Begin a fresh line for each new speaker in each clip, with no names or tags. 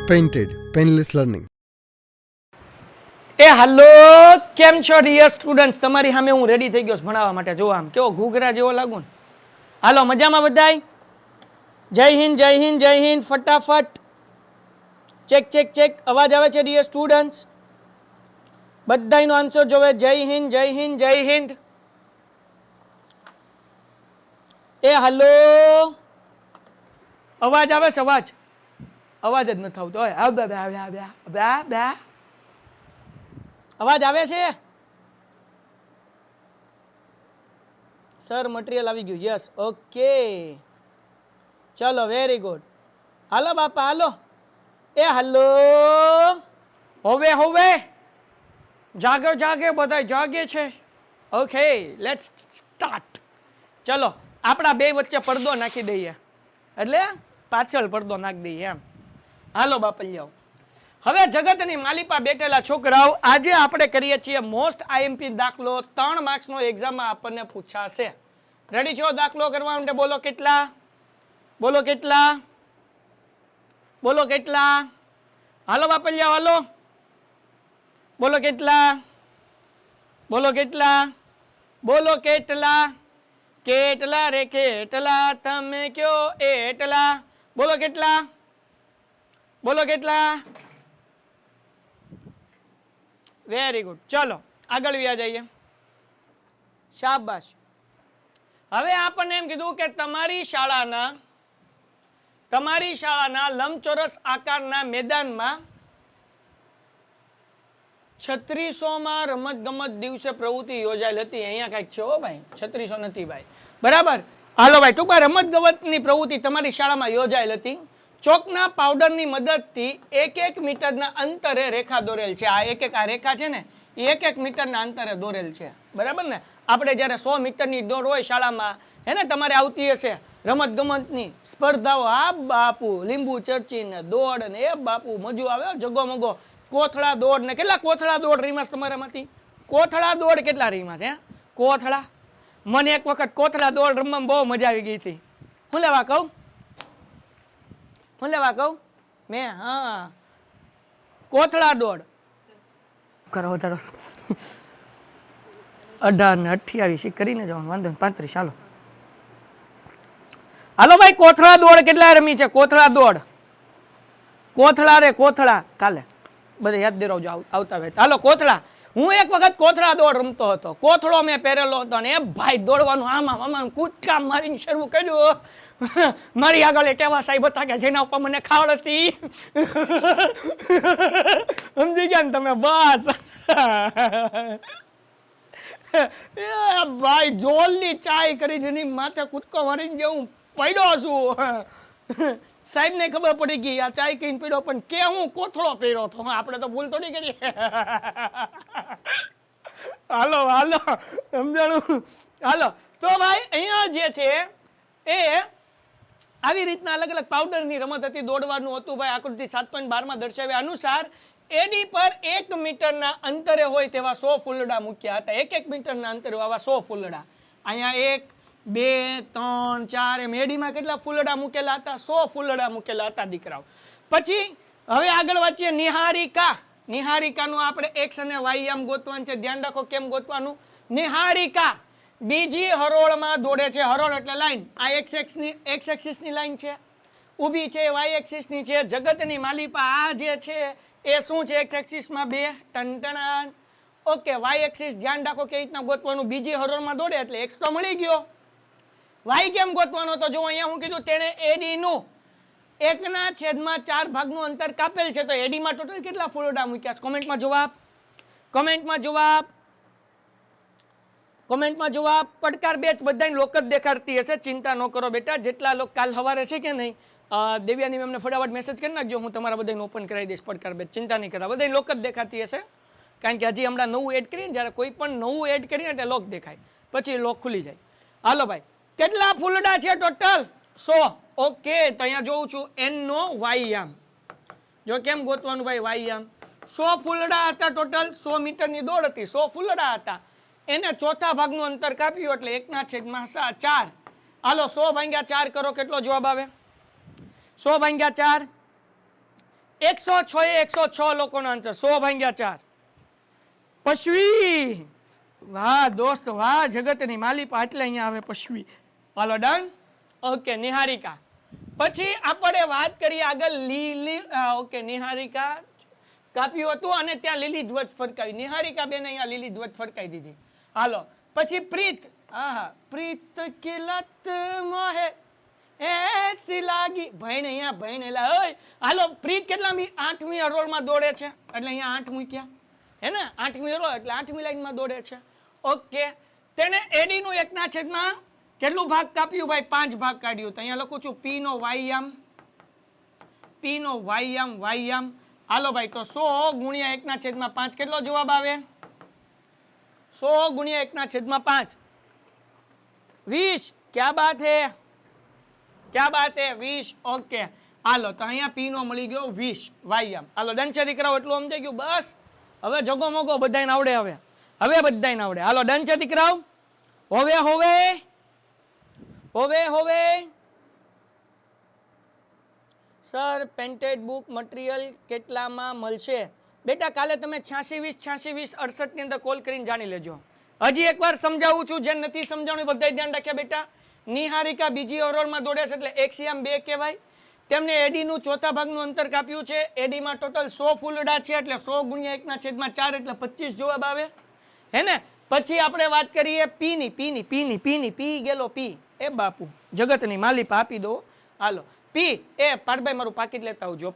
Painted, Painless Learning.
એ હાલો કેમ છો dear students તમારી સામે હું રેડી થઈ ગયો છું ભણાવવા માટે જો આમ કેવો ઘૂઘરા જેવો લાગુ ને હાલો મજામાં બધાય જય હિન્દ ફટાફટ ચેક ચેક ચેક અવાજ આવે છે ડિયર સ્ટુડન્ટ્સ બધાયનો આન્સર જોવે જય હિન્દ એ હાલો અવાજ આવે છે અવાજ જ નથી આવતો અવાજ આવે છે સર મટીરિયલ આવી ગયું યસ ઓકે ચલો વેરી ગુડ હાલો બાપા હાલો એ હાલો હવે જાગે બધા જાગે છે ઓકે લેટ્સ સ્ટાર્ટ ચલો આપણા બે વચ્ચે પડદો નાખી દઈએ એટલે પાછળ પડદો નાખી દઈએ એમ હાલો બાપલિયાઓ હવે જગતની માલિપા બેઠેલા છોકરાઓ આજે આપણે કરીએ છીએ મોસ્ટ આઈએમપી દાખલો 3 માર્ક્સનો એક્ઝામમાં આપણને પૂછાશે રેડી છો દાખલો કરવા માટે બોલો કેટલા હાલો બાપલિયા હાલો બોલો કેટલા રે કેટલા તમે કયો એટલા બોલો કેટલા વેરી ગુડ ચલો આગળ વ્યા જઈએ શાબાશ હવે આપણને એમ કીધું કે તમારી શાળાના લંબચોરસ આકારના મેદાનમાં 3600માં રમત ગમત દિવસે પ્રવૃત્તિ યોજાયેલ હતી અહીંયા કઈક છે હો ભાઈ 3600 નથી ભાઈ બરાબર હાલો ભાઈ ટૂંકમાં રમત ગમતની પ્રવૃત્તિ તમારી શાળામાં યોજાયેલ હતી ચોકના પાવડરની મદદથી 1 મીટરના અંતરે રેખા દોરેલ છે આ રેખા છે ને એ 1 મીટરના અંતરે દોરેલ છે બરાબર ને આપણે જ્યારે 100 મીટરની દોડ હોય શાળામાં હે ને તમારે આવતી હશે રમત ગમતની સ્પર્ધાઓ આ બાપુ લીંબુ ચરચી ને દોડ ને એ બાપુ મજુ આવે જગોમગો કોથળા દોડ ને કેટલા કોથળા દોડ રીમાસ તમારામાંથી કોથળા દોડ કેટલા રીમાસ હે કોથળા મને એક વખત કોથળા દોડ રમવામાં બહુ મજા આવી ગઈ હતી હું લેવા કહું મેં હા કોથળા દોડ કરો વધારો 18 ને 28 કરીને જવાનું વાંધો 35 હાલો ભાઈ કોથળા દોડ કેટલા રમી છે કોથળા કાલે બધા યાદ દેરાવજો આવતા ભાઈ હાલો કોથળા હું એક વખત કોથળા દોડ રમતો હતો કોથળો મેં પહેરેલો હતો ને એ ભાઈ દોડવાનું આમાં કૂદકા મારીને શરૂ કર્યું મારી આગળ એક એવા સાહેબ હતા કે જેના ઉપર મને ખાવડ હતી સમજી ગયા ને તમે બસ ભાઈ જોલની ચાય કરી જેની માથે કૂદકો મારીને જેવું પડ્યો છું સાહેબ ને ખબર પડી ગઈ આ ચાય કહીને પીડ્યો પણ કે હું કોથળો પહેર્યો હતો આપણે તો ભૂલ થોડી કરી હાલો સમજાણું હાલો તો ભાઈ અહીંયા જે છે એ આવી રીતના અલગ અલગ પાવડરની રમત હતી દોડવાનું હતું ભાઈ આકૃતિ 7.12 દર્શાવ્યા અનુસાર એડી પર 1 મીટરના અંતરે હોય તેવા 100 ફૂલડા મૂક્યા હતા 1 મીટરના અંતરે આવા 100 ફૂલડા અહીંયા 1 2 3 4 એમ એડીમાં કેટલા ફૂલડા મૂકેલા હતા 100 ફૂલડા મૂકેલા હતા દીકરાઓ પછી હવે આગળ વાંચીએ નિહારિકાનું આપણે x અને y આમ ગોતવાનું છે ધ્યાન રાખો કેમ ગોતવાનું નિહારિકા બીજી હરોળમાં દોડે છે હરોળ એટલે લાઈન આ x એક્સિસની લાઈન છે ઊભી છે y એક્સિસની છે જગતની માલિપા આ જે છે એ શું છે x એક્સિસમાં 2 ટનટણાન ઓકે y એક્સિસ ધ્યાન રાખો કે રીતના ગોતવાનું બીજી હરોળમાં દોડે એટલે x તો મળી ગયો y કેમ ગોતવાનો તો જો અહીંયા હું કીધું તેને એડી નું 1/4 ભાગનું અંતર કાપેલ છે તો એડી માં ટોટલ કેટલા ફૂલડા મૂક્યા કોમેન્ટમાં જવાબ પડકાર બેચ બધાને લોક જ દેખાડતી હશે ચિંતા ન કરો બેટા જેટલા લોકો કાલ સવારે છે કે નહીં દેવ્યાની મેમને ફટાફટ મેસેજ કરી નાખજો હું તમારા બધાને ઓપન કરાવી દઈશ પડકાર બેચ ચિંતા નહીં કરતા બધાને લોક જ દેખાતી હશે કારણ કે હજી હમણાં નવું એડ કરીએ જ્યારે કોઈ પણ નવું એડ કરીએ એટલે લોક દેખાય પછી લોક ખુલી જાય હાલો ભાઈ કેટલા ફૂલડા છે ટોટલ 100 ઓકે તો અહીંયા જોઉં છું n નો y આમ જો કેમ ગોતવાનું ભાઈ y આમ 100 ફૂલડા હતા ટોટલ 100 મીટરની દોડ હતી 100 ફૂલડા હતા એને ચોથા ભાગનું અંતર કાપ્યું એટલે 1/4 હાલો 100 ભાગ્યા 4 કરો કેટલો જવાબ આવે 100 ભાગ્યા 4 106 એ 106 લોકોનો આન્સર. 100 ભાગ્યા 4. પશ્વી. વાહ દોસ્ત વાહ, જગતની માલિપા એટલે અહીંયા આવે પશ્વી. હાલો ડન. ઓકે નિહારિકા. પછી આપણે વાત કરીએ આગળ લીલી. ઓકે નિહારિકા કાપ્યું હતું અને ત્યાં લીલી ધ્વજ ફરકાવી. નિહારિકા બેન અહીંયા લીલી ધ્વજ ફરકાવી દીધી. હાલો પછી પ્રીત. આહા પ્રીત की लत मोहे ऐसी लागी. ભાઈ ને અહીંયા ભાઈ ને લા. ઓય હાલો પ્રીત કેટલામી 8મી હરોળમાં દોડે છે એટલે અહીંયા 8 મૂક્યા હે ને. 8મી હરોળ એટલે 8મી લાઈનમાં દોડે છે. ઓકે તેને એડી નું 1/છેદમાં કેટલું ભાગ કાપ્યું ભાઈ? 5 ભાગ કાઢ્યું. તો અહીંયા લખું છું p નો વાયામ, p નો વાયામ વાયામ. હાલો ભાઈ તો 100 ગુણ્યા 1/5 કેટલો જવાબ આવે? 100 ગુણ્યા 1/5 20. क्या बात है, क्या बात है 20. ઓકે હાલો તો અહીંયા p નો મળી ગયો 20 વાયામ. હાલો ડન છે દીકરાઓ, એટલું સમજાઈ ગયું? બસ હવે જગો મોગો બધાને આવડે. હવે બધાને આવડે. હાલો ડન છે દીકરાઓ. હોવે હોવે હોવે હોવે. સર પેન્ટેડ બુક મટીરિયલ કેટલામાં મળશે? બેટા કાલે તમે 86 20 68 ની અંદર કોલ કરીને જાણી લેજો. હજી એકવાર સમજાવું છું, જે નથી સમજાવવાનું બધા ધ્યાન રાખ્યા બેટા. નિહારિકા બીજી ઓવરમાં દોડે છે એટલે 1/2 કહેવાય. તેમને એડીનું ચોથા ભાગનું અંતર કાપ્યું છે. એડીમાં ટોટલ 100 ફૂલડા છે એટલે 100 ગુણ્યા 1/4 એટલે 25 જવાબ આવે હે ને. પછી આપણે વાત કરીએ પી ગેલો પી. એ બાપુ જગતની માલિપા આપી દો. હાલો પી એ પાડભાઈ મારું પાકીટ લેતા આવજો.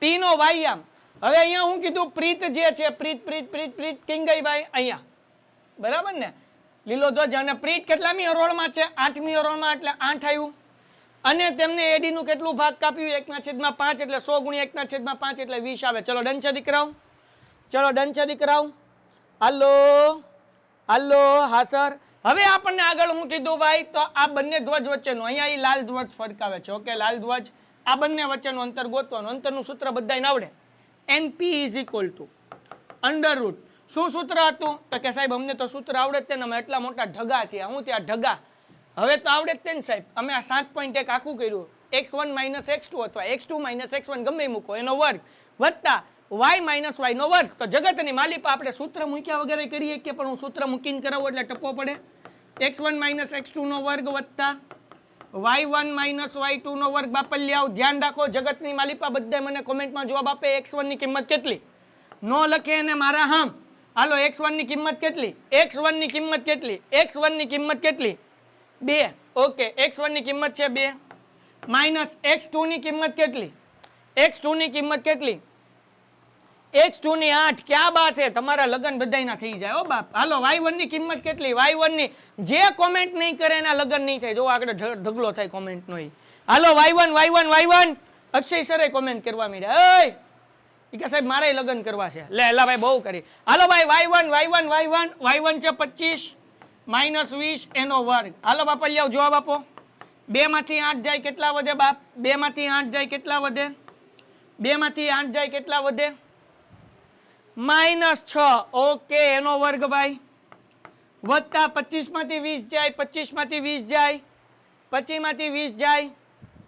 પી નો વાયામ. હવે અહીંયા હું કીધું પ્રીત જે છે પ્રીત કિંગઈભાઈ અહીંયા બરાબર ને. લીલો ધ્વજ અને પ્રીત કેટલામી હરોળમાં છે? 8મી હરોળમાં એટલે 8 આવ્યું. અને તેમને એડી નું કેટલું ભાગ કાપ્યું? 1/5 એટલે 100 ગુણ્યા 1/5 એટલે 20 આવે. ચલો ડન છે દીકરાઓ, ચલો ડન છે દીકરાઓ. હાલો હાલો હા સર. હવે આપણને આગળ હું કીધું ભાઈ તો આ બંને ધ્વજ વચ્ચેનું અહીંયા ઈ લાલ ધ્વજ ફરકાવે છે. ઓકે લાલ ધ્વજ આ બંને વચ્ચેનું અંતર ગોતવાનું. અંતરનું સૂત્ર બધાને આવડે. NP = √. શું સૂત્ર હતું? તો કે સાહેબ અમને તો સૂત્ર આવડે જ ને, અમે એટલા મોટા ઢગા થયા. હું ત્યાં ઢગા હવે તો આવડે જ ને સાહેબ. અમે આ 7.1 આખું કર્યું. x1 - x2 અથવા x2 - x1 ગમે મૂકો એનો વર્ગ વત્તા y - y નો વર્ગ. તો જગતની માલિપા આપણે સૂત્ર મૂક્યા વગર કરીએ કે, પણ હું સૂત્ર મૂકીને કરાવું એટલે ટપ્પો પડે. x1 - x2 નો વર્ગ વત્તા y1 - y2 નો વર્ગ. બાપલ્યાઓ ધ્યાન રાખો, જગતની માલિપા બધા મને કોમેન્ટમાં જવાબ આપે. x1 ની કિંમત કેટલી નો લખે અને મારા હામ. હાલો x1 ની કિંમત કેટલી? x1 ની કિંમત કેટલી? x1 ની કિંમત કેટલી? 2. ઓકે x1 ની કિંમત છે 2 માઈનસ x2 ની કિંમત કેટલી? x2 ની કિંમત કેટલી? x2 ની 8. ક્યાં બાત હે, તમારા લગન બધાયના થઈ જાય હો બાપ. હાલો y1 ની કિંમત કેટલી? y1 ની જે કોમેન્ટ નહીં કરે એના લગન નહીં થાય. જો આગળ ઢગલો થાય કોમેન્ટ નો. હાલો y1 અક્ષય સરે કોમેન્ટ કરવા માંડ્યા. એય ઈ કે સાહેબ મારે લગન કરવા છે. લે એલા ભાઈ બહુ કરી. હાલો ભાઈ y1 છે 25 માઈનસ 20 એનો વર્ગ. હાલો બાપા લ્યાવ જવાબ આપો. 2 માંથી 8 જાય કેટલા વધે બાપ? 2 માંથી 8 જાય કેટલા વધે? 2 માંથી 8 જાય કેટલા વધે? -6. ઓકે એનો વર્ગ ભાઈ વત્તા 25 માંથી 20 જાય, 25 માંથી 20 જાય, 25 માંથી 20 જાય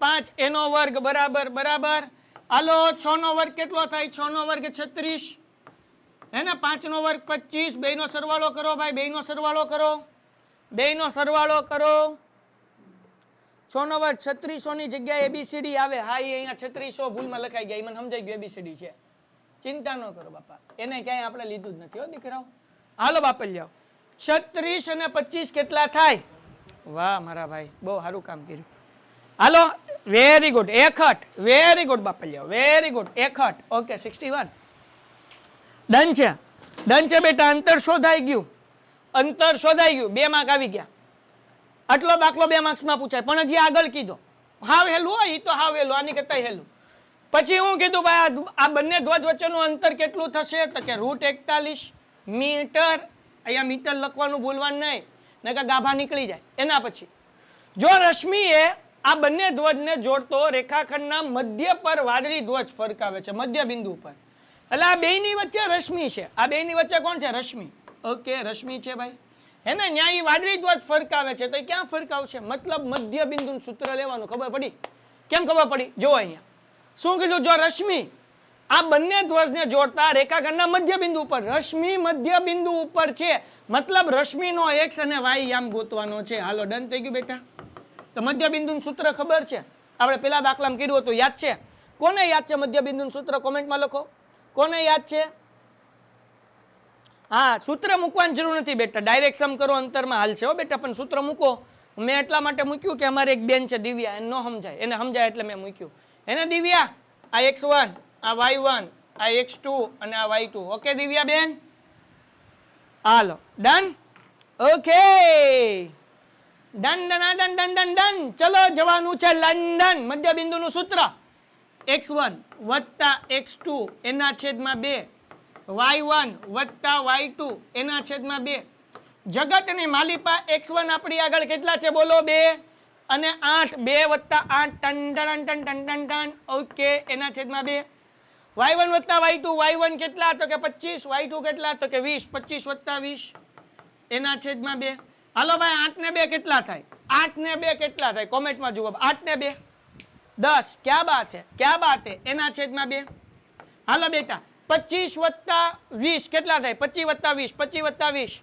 5 એનો વર્ગ બરાબર બરાબર. હાલો 6 નો વર્ગ કેટલો થાય? 6 નો વર્ગ 36 હે ને. 5 નો વર્ગ 25. 2 નો સરવાળો કરો ભાઈ, 2 નો સરવાળો કરો, 2 નો સરવાળો કરો. 6 નો વર્ગ 3600 ની જગ્યાએ ABCD આવે. હા એ અહીંયા 3600 ભૂલમાં લખાઈ ગયા. મને સમજાઈ ગયું ABCD છે. ચિંતા ન કરો બાપા, એને ક્યાંય આપણે લીધું જ નથી હો દીકરાઓ. હાલો બાપા લ્યાવ 36 અને 25 કેટલા થાય? વાહ મારા ભાઈ બહુ સારું કામ કર્યું. હાલો વેરી ગુડ. 61. વેરી ગુડ બાપા લ્યાવ, વેરી ગુડ. 61. ઓકે 61. ડન છે, ડન છે બેટા. અંતર શોધાઈ ગયું, અંતર શોધાઈ ગયું. 2 માર્ક આવી ગયા. આટલો દાખલો 2 માર્ક્સમાં પૂછાય. પણ હજી આગળ કીધો હાવ હેલું હોય, ઈ તો હાવ હેલું, આની કરતા હેલું. પછી હું કીધું ભાઈ આ બંને ધ્વજ વચ્ચેનું અંતર કેટલું થશે? તો કે √41 મીટર. અહીંયા મીટર લખવાનું ભૂલવાનું નહીં, નકર ગાભા નીકળી જાય. એના પછી જો રશ્મિએ આ બંને ધ્વજને જોડતો રેખાખંડના મધ્ય પર વાદળી ધ્વજ ફરકાવે છે, મધ્ય બિંદુ પર. એટલે આ બેયની વચ્ચે રશ્મિ છે. આ બેયની વચ્ચે કોણ છે? રશ્મિ. ઓકે રશ્મિ છે ભાઈ હે ને. ન્યાય વાદળી ધ્વજ ફરકાવે છે તો ક્યાં ફરકાવશે? મતલબ મધ્ય બિંદુનું સૂત્ર લેવાનું. ખબર પડી? કેમ ખબર પડી? જો અહીંયા શું કીધું? જો રશ્મિ આ બંને ધ્વજને જોડતા રેખાખંડના મધ્ય બિંદુ ઉપર રશ્મિ મધ્ય બિંદુ ઉપર છે, મતલબ રશ્મિનો x અને y યામ ગોતવાનો છે. હાલો ડન થઈ ગયું બેટા. તો મધ્ય બિંદુનું સૂત્ર ખબર છે, આપણે પેલા દાખલામાં કીધું હતું, યાદ છે? કોને યાદ છે મધ્ય બિંદુનું સૂત્ર? કોમેન્ટમાં લખો કોને યાદ છે. હા, સૂત્ર મૂકવાની જરૂર નથી બેટા, ડાયરેક્ટ સમ કરો અંતરમાં હાલશે હો બેટા, પણ સૂત્ર મૂકો. મેં એટલા માટે મૂક્યું કે અમારે એક બેન છે દિવ્યા, એને ન સમજાય, એને સમજાય એટલે મેં મૂક્યું. એને દિવ્યા, આ x1, આ y1, આ x2 અને આ y2. ઓકે દિવ્યા બેન, હાલો done. Okay done done done done done done. ચલો જવાનું છે લંડન. મધ્ય બિંદુનું સૂત્ર x1 વત્તા x2 એના છેદમાં 2, y1 વત્તા y2 એના છેદમાં 2. જગતની માલિપા x1 આપણી આગળ કેટલા છે બોલો? 2 અને 8. 2 વત્તા 8 ટન ટન ટન ટન ટન ટન. ઓકે એના છેદમાં 2. y1 વત્તા y2, y1 કેટલા તો કે 25, y2 કેટલા તો કે 20. 25 વત્તા 20 એના છેદમાં 2. હાલો ભાઈ 8 ને 2 કેટલા થાય? 8 ને 2 કેટલા થાય? કોમેન્ટમાં જુઓ. 8 ને 2 10. ક્યા બાત હે, ક્યા બાત હે. એના છેદમાં 2. હાલો બેટા 25 વત્તા 20 કેટલા થાય? 25 વત્તા 20, 25 વત્તા 20,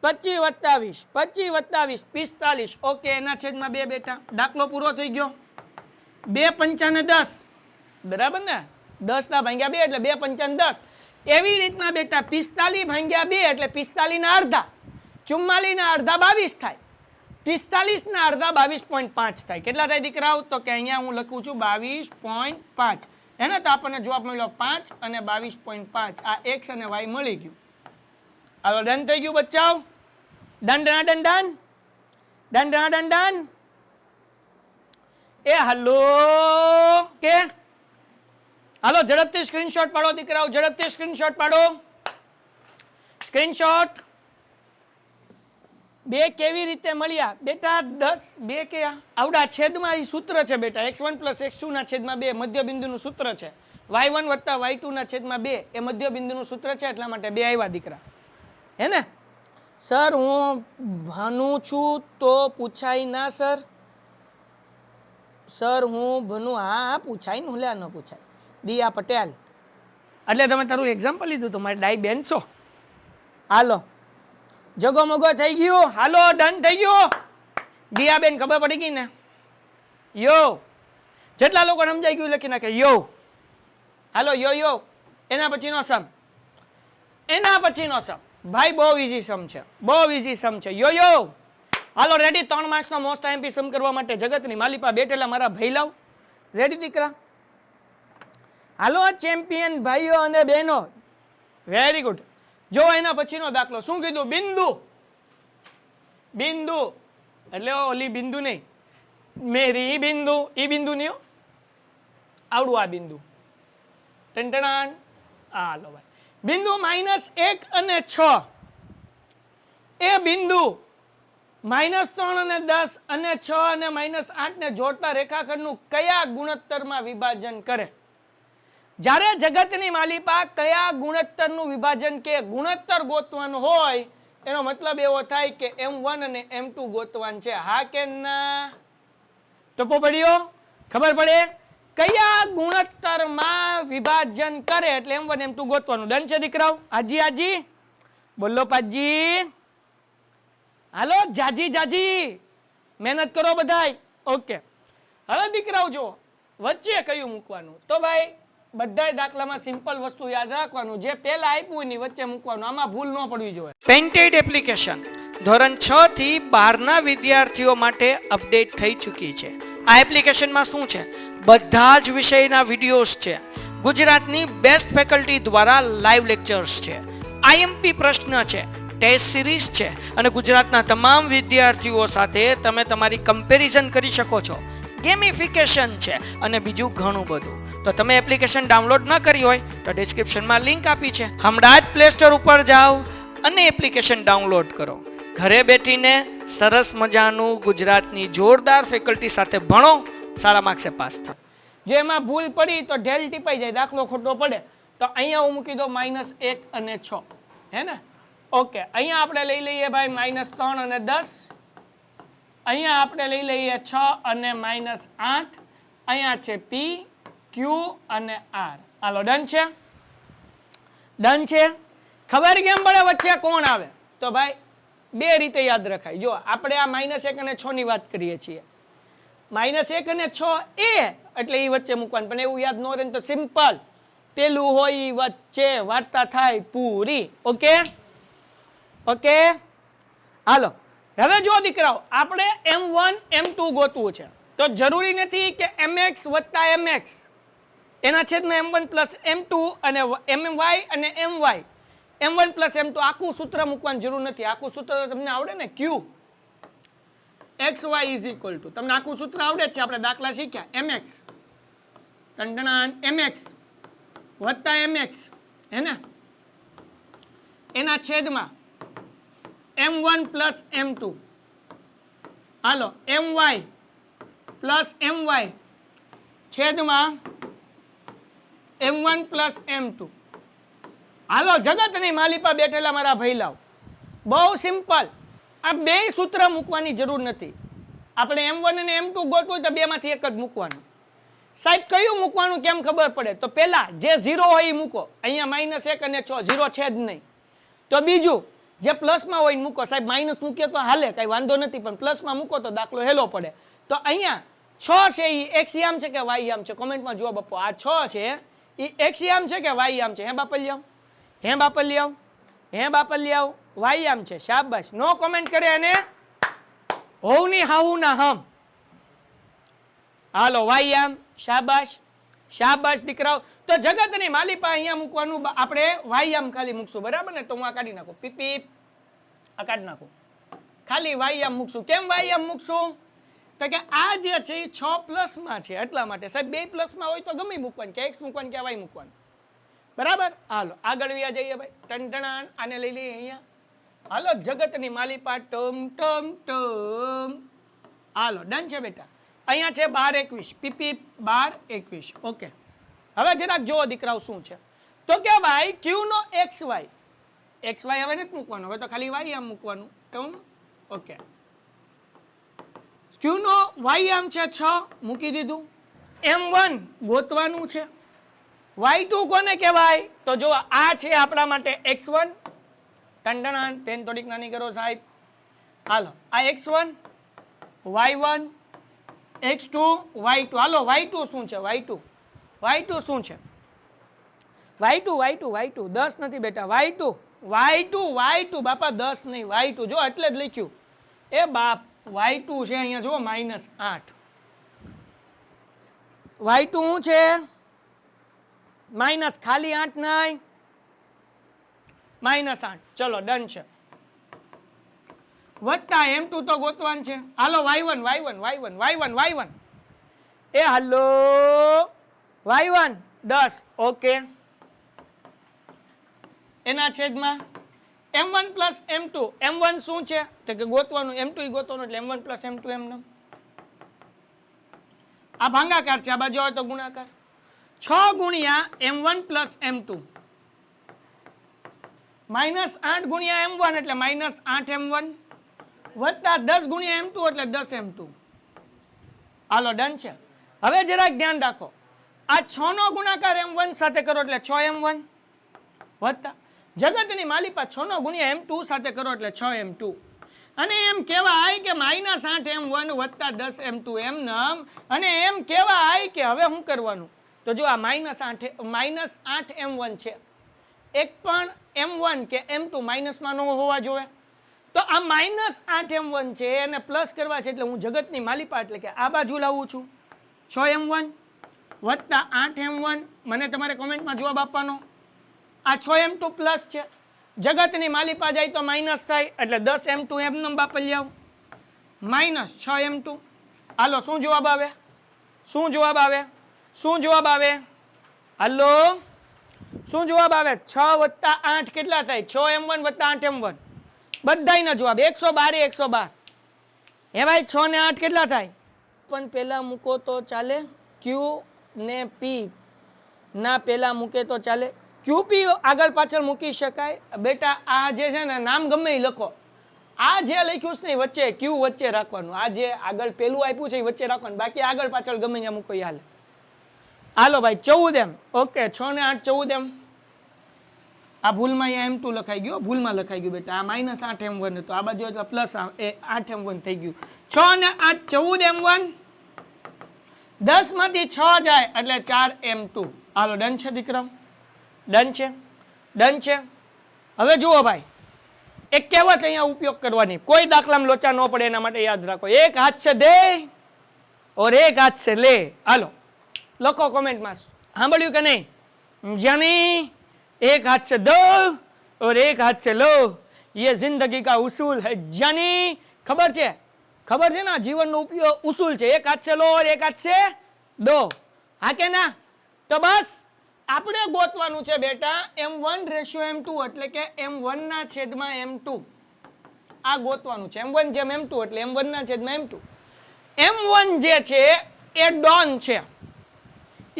25 વત્તા 20, 25 વત્તા 20 45. ઓકે એના છેદમાં 2 બેટા. દાખલો પૂરો થઈ ગયો. 2 પંચાને 10, બરાબર ને? 10 ના ભાગ્યા 2 એટલે 2 પંચાને 10. એવી રીતના બેટા 45 ભાગ્યા 2 એટલે 45 ના અડધા, 44 ના અડધા 22 થાય, 45 ના અડધા 22.5 થાય. કેટલા થાય દીકરાઓ? તો કે અહીંયા હું લખું છું 22.5. એને તો આપણને જવાબ મળ્યો 5 અને 22.5. આ x અને y મળી ગયું. હાલો ડન થઈ ગયું બચ્ચાઓ. Done done done done done done done done. એ હાલો કે હાલો ઝડપથી સ્ક્રીનશોટ પાડો દીકરાઓ, ઝડપથી સ્ક્રીનશોટ પાડો. સ્ક્રીનશોટ. 2 કેવી રીતે મળ્યા બેટા? 10 2 કે આવડા છેદમાં એ સૂત્ર છે બેટા, x1 + x2 ના છેદમાં 2 મધ્ય બિંદુનું સૂત્ર છે. y1 વત્તા y2 ના છેદમાં 2 એ મધ્ય બિંદુનું સૂત્ર છે, એટલા માટે 2 આવ્યા દીકરા. હે ને સર? હું ભણું છું તો પૂછાય ના સર? સર હું ભણું, હા પૂછાય ને, હુલ્યા ન પૂછાય. દિયા પટેલ, એટલે તમે તારું એક્ઝામ્પલ લીધું તો મારી ડાઈ બેન છો. હાલો જગો મગો થઈ ગયું. હાલો ડન થઈ ગયું. દિયા બેન ખબર પડી ગઈ ને? યો જેટલા લોકો સમજાઈ ગયું લખી નાખે યો. હાલો યો યો. એના પછીનો સમ, એના પછીનો સમ ભાઈ બહુ ઈઝી સમ છે, બહુ ઈઝી સમ છે. યો યો. હાલો રેડી? 3 માર્ક્સનો મોસ્ટ આઈએમપી સમ કરવા માટે જગતની માલિપા બેઠેલા મારા ભાઈ લાવ. રેડી દીકરા? હાલો ચેમ્પિયન ભાઈઓ અને બહેનો, વેરી ગુડ. જો એના પછીનો દાખલો શું કીધું? બિંદુ. બિંદુ એટલે ઓલી બિંદુ નહીં, મેરી બિંદુ, ઈ બિંદુ નહીં, આવડું આ બિંદુ. ટંટણાન. હાલો ભાઈ બિંદુ -1 અને 6. એ બિંદુ -3 અને 10 અને 6 અને -8 ને જોડતા રેખાખંડનું કયા ગુણોત્તરમાં વિભાજન કરે? જ્યારે જગતની માલિપા કયા ગુણોત્તરનું વિભાજન કે ગુણોત્તર ગોતવાનું હોય, એનો મતલબ એવો થાય કે m1 અને m2 ગોતવાનું છે. હા કે ના? ટપો પડ્યો? ખબર પડે? કયા ગુણોત્તરમાં વિભાજન કરે એટલે m1 m2 ગોતવાનું. ડન છે દીકરાઓ? આજી આજી બોલો પાજી. હાલો જાજી જાજી મહેનત કરો બધાય. ઓકે હવે દીકરાઓ જો વચ્ચે કયું મૂકવાનું? તો ભાઈ બધાય દાખલામાં સિમ્પલ વસ્તુ યાદ રાખવાનું, જે પહેલા આપ્યું એની વચ્ચે મૂકવાનું. આમાં ભૂલ ન પડવી જોઈએ. પેઇન્ટેડ એપ્લિકેશન ધોરણ 6 થી 12 ના વિદ્યાર્થીઓ માટે અપડેટ થઈ ચૂકી છે. આ એપ્લિકેશનમાં શું છે? બધા જ વિષયના વિડીયોઝ છે, ગુજરાતની બેસ્ટ ફેકલ્ટી દ્વારા લાઈવ લેક્ચર્સ છે, આઈએમપી પ્રશ્ન છે, ટેસ્ટ સિરીઝ છે અને ગુજરાતના તમામ વિદ્યાર્થીઓ સાથે તમે તમારી કમ્પેરિઝન કરી શકો છો. ગેમિફિકેશન છે અને બીજું ઘણું બધું. તો તમે એપ્લિકેશન ડાઉનલોડ ન કરી હોય તો ડિસ્ક્રિપ્શનમાં લિંક આપી છે, હમણાં જ પ્લે સ્ટોર ઉપર જાઓ અને એપ્લિકેશન ડાઉનલોડ કરો. ઘરે બેઠીને સરસ મજાનું ગુજરાતની જોરદાર ફેકલ્ટી સાથે ભણો, સારા માર્ક્સે પાસ થાઓ. જો એમાં ભૂલ પડી તો ઢેલ ટીપાઈ જાય, દાખલો ખોટો પડે તો અહીંયા હું મૂકી દો -1 અને 6. હે ને? ઓકે અહીંયા આપણે લઈ લઈએ ભાઈ -3 અને 10. અહીંયા આપણે લઈ લઈએ 6 અને -8. અહીંયા છે P, Q અને R. હાલો ડન છે, ડન છે. ખબર કેમ પડે વચ્ચે કોણ આવે? તો ભાઈ બે રીતે યાદ રખાય. જો આપણે આ -1 અને 6 ની વાત કરીએ છીએ. -1 અને 6 એ એટલે એ વચ્ચે મૂકવાનું, પણ એવું યાદ ન રહે તો સિમ્પલ પેલું હોય ઈ વચ્ચે, વાર્તા થાય પૂરી. ઓકે ઓકે હાલો. હવે જો દીકરાઓ આપણે m1 m2 ગોતવું છે તો જરૂરી નથી કે mx + mx એના છેદમાં m1 + m2 અને my અને my m1 + m2 આખું સૂત્ર મૂકવાની જરૂર નથી. આખું સૂત્ર તમને આવડે ને, q xy = તમને આખું સૂત્ર આવડે જ છે, આપણે દાખલા શીખ્યા. mx mx + mx હે ને એના છેદમાં m1 + m2 hello my + my છેદમાં m1 + m2. હાલો જગતની માલિપા બેઠેલા મારા ભઈલાઓ, બહુ સિમ્પલ. આ બે સૂત્ર મૂકવાની જરૂર નથી. આપણે m1 અને m2 ગોતવું તો બે માંથી એક જ મૂકવાનું. સાહેબ કયું મૂકવાનું કેમ ખબર પડે? તો પહેલા જે 0 હોય એ મૂકો. અહીંયા -1 અને 6 0 છે જ નહીં. તો બીજું જે પ્લસમાં હોય મૂકો. સાહેબ માઇનસ મૂકીએ તો હાલે, કઈ વાંધો નથી, પણ પ્લસમાં મૂકો તો દાખલો હેલો પડે. તો અહીંયા 6 છે એ x યામ છે કે y યામ છે? કોમેન્ટમાં જવાબ આપો. આ 6 છે એ x યામ છે કે y યામ છે? હે બાપલિયાઓ, હે બાપલિયાઓ, હે બાપલિયાઓ, y યામ છે. શાબાશ. નો કોમેન્ટ કરે અને હોવની હાહુના હમ. હાલો y યામ. શાબાશ શાબાશ દીકરાઓ. તો જગતની માલિપા અહીંયા મૂકવાનું, આપણે y યામ ખાલી મૂકશું, બરાબર ને? તો હું આ કાઢી નાખું, પીપ પીપ આ કાઢી નાખું, ખાલી y યામ મૂકશું. કેમ y યામ મૂકશું? તો કે આ જે છે એ 6 પ્લસમાં છે એટલા માટે. સાહેબ 2 પ્લસમાં હોય તો ગમે મૂકવાનું, કે x મૂકવાનું કે y મૂકવાનું, બરાબર? હાલો આગળ વ્યા જઈએ ભાઈ. ટણટણાણ આને લઈ લઈએ અહીંયા. હાલો જગતની માલિપા ટમ ટમ ટમ. હાલો ડન છે બેટા. અહીંયા છે 12 21, પીપી 12 21. ઓકે હવે જરાક જુઓ દીકરાઓ શું છે. તો કે ભાઈ q નો xy હવે નથી મૂકવાનો, હવે તો ખાલી y આમ મૂકવાનું. ટમ ઓકે. q નો y આમ છે 6, મૂકી દીધું. m1 ગોતવાનું છે. y2 કોને કહેવાય? તો જો આ છે આપણા માટે x1. ટંડણાન પેન થોડીક નાની કરો સાહેબ. હાલો આ x1 y1 x2 y2. હાલો y2 શું છે? y2 શું છે? y2 10 નથી બેટા. y2 બાપા 10 નહીં, y2 જો એટલે જ લખ્યું એ બાપ. y2 છે અહીંયા જો -8. y2 શું છે? માઇનસ ખાલી 8 નહીં, -8. ચલો ડન છે. વત્તા m2 તો ગોતવાનું છે. હાલો y1 એ હાલો y1 10. ઓકે એના છેદમાં m1 + m2. m1 શું છે? તો કે ગોતવાનું, m2 ગોતવાનું, એટલે m1 + m2 એમને. આ ભાંગાકાર છે, આ બાજુ આવે તો ગુણાકાર. 6 ગુણ્યા m1 + m2 -8 ગુણ્યા m1 એટલે -8 m1 વત્તા 10 ગુણ્યા m2 એટલે 10 m2. હાલો ડન છે. હવે જરાક ધ્યાન રાખો, આ 6 નો ગુણાકાર m1 સાથે કરો એટલે 6 m1 વત્તા જગતની માલિપા 6 નો ગુણ્યા m2 સાથે કરો એટલે 6 m2. અને એમ કહેવાય કે -8 m1 વત્તા 10 m2 એમ નામ. અને એમ કહેવાય કે હવે શું કરવાનું? તો જો આ -8 m1 છે, એક પણ m1 કે m2 માઇનસમાં ન હોવા જોઈએ. તો આ -8 m1 છે એને પ્લસ કરવા છે, એટલે હું જગતની માલિપા એટલે કે આ બાજુ લાવું છું. 6 m1 વત્તા 8 m1. મને તમારે કોમેન્ટમાં જવાબ આપવાનો. આ 6 m2 પ્લસ છે, જગતની માલિપા જાય તો માઇનસ થાય, એટલે 10 m2 એમને બાપલી આવ -6 m2. હાલો શું જવાબ આવે? શું જવાબ આવે? શું જવાબ આવે? હાલો શું જવાબ આવે? 6 વત્તા 8 કેટલા થાય? 6 m1 વત્તા 8 m1. બધાયના જવાબ 112 112. હે ભાઈ 6 ને 8 કેટલા થાય? પણ પેલા મૂકો તો ચાલે, q ને p ના પેલા મૂકે તો ચાલે. QP આગળ પાછળ મૂકી શકાય બેટા. આ જે છે ને નામ ગમે એ લખો, આ જે લખ્યું છે ને વચ્ચે q વચ્ચે રાખવાનું. આ જે આગળ પેલું આપ્યું છે એ વચ્ચે રાખવાનું, બાકી આગળ પાછળ ગમે ત્યાં મૂકો હાલે. હાલો ભાઈ 14 એમ. ઓકે 6 ને 8 14 એમ. આ ભૂલમાં અહીંયા M2 લખાઈ ગયો, ભૂલમાં લખાઈ ગયું બેટા. આ -8m1 હતો, આ બાજુ એટલે પ્લસ 8m1 થઈ ગયું. 6 ને 8 14 m1. 10 માંથી 6 જાય એટલે 4m2. હાલો ડન છે દીકરાઓ? ડન છે? ડન છે? હવે જુઓ ભાઈ, એક કહેવત અહીંયા ઉપયોગ કરવાની, કોઈ દાખલામાં લોચા ન પડે એના માટે યાદ રાખો. એક હાથ છે દે और एक हाथ से ले. હાલો લખો કોમેન્ટમાં, સાંભળ્યું કે નહીં? જાની एक हाथ से दो और एक हाथ से लो, ये जिंदगी का उसूल है. जानी खबर છે? ખબર છે ને? જીવનનો ઉપયોગ ઉसूल છે. એક હાથ से लो और एक हाथ से दो. હા કે ના? તો બસ આપણે ગોતવાનું છે બેટા m1 રેશિયો m2 એટલે કે m1 ના છેદમાં m2. આ ગોતવાનું છે. m1 જેમ m2 એટલે m1 ના છેદમાં m2. m1 જે છે એ ડોન છે,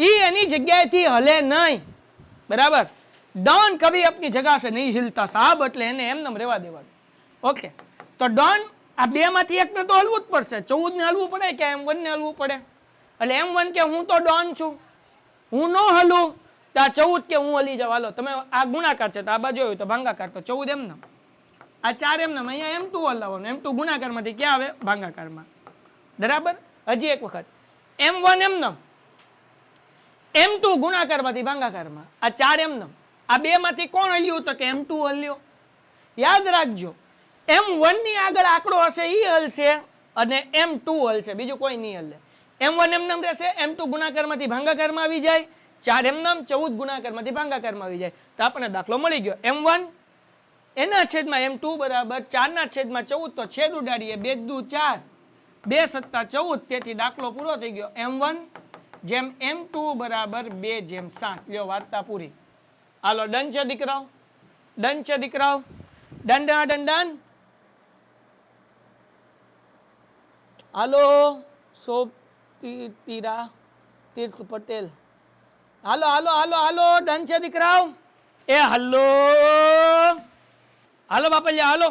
ઈ એની જગ્યાએથી હલે નહીં. બરાબર? डॉन कभी अपनी जगह से नहीं हिलता साहब, એટલે એને એમનેમ રહેવા દેવાનું. ઓકે, તો ડોન આ બે માંથી એકને તો હલવું જ પડશે. 14 ને હલવું પડે કે m1 ને હલવું પડે? એટલે m1 કે હું તો ડોન છું, હું ન હલું, તો આ 14 કે હું હલી જાવ. હાલો તમે આ ગુણાકાર છે તો આ બાજુ હોય તો ભાંગાકાર, તો 14 એમનેમ, આ 4 એમનેમ, અહીંયા m2 હલાવવાનું. m2 ગુણાકારમાંથી ક્યાં આવે? ભાંગાકારમાં. બરાબર? હજી એક વખત m1 એમનેમ, m2 ગુણાકારમાંથી ભાંગાકારમાં, આ 4 એમનેમ. આ બે માંથી કોણ હલ્યું? તો કે m2 હલ્યો. યાદ રાખજો, m1 ની આગળ આંકડો હશે ઈ હલશે અને m2 હલશે, બીજું કોઈ નહીં હલે. m1 એમનેમ રહેશે, m2 ગુણાકારમાંથી ભાંગાકારમાં આવી જાય, 4 એમનેમ, 14 ગુણાકારમાંથી ભાંગાકારમાં આવી જાય. તો આપણને દાખલો મળી ગયો. m1 એના છેદમાં m2 બરાબર 4 ના છેદમાં 14, તો છેદ ઉડાડીએ, 2 દુ 4, 2 સત્તા 14, તેથી દાખલો પૂરો થઈ ગયો. m1 જેમ m2 બરાબર 2 જેમ 7. લ્યો વાર્તા પૂરી. હાલો ડન છે દીકરાઓ? ડન છે દીકરાઓ? Done done done done. હાલો શોભ તીરા તીર્થ પટેલ. હાલો હાલો હાલો હાલો ડન છે દીકરાઓ? એ હાલો હાલો બાપલિયા હાલો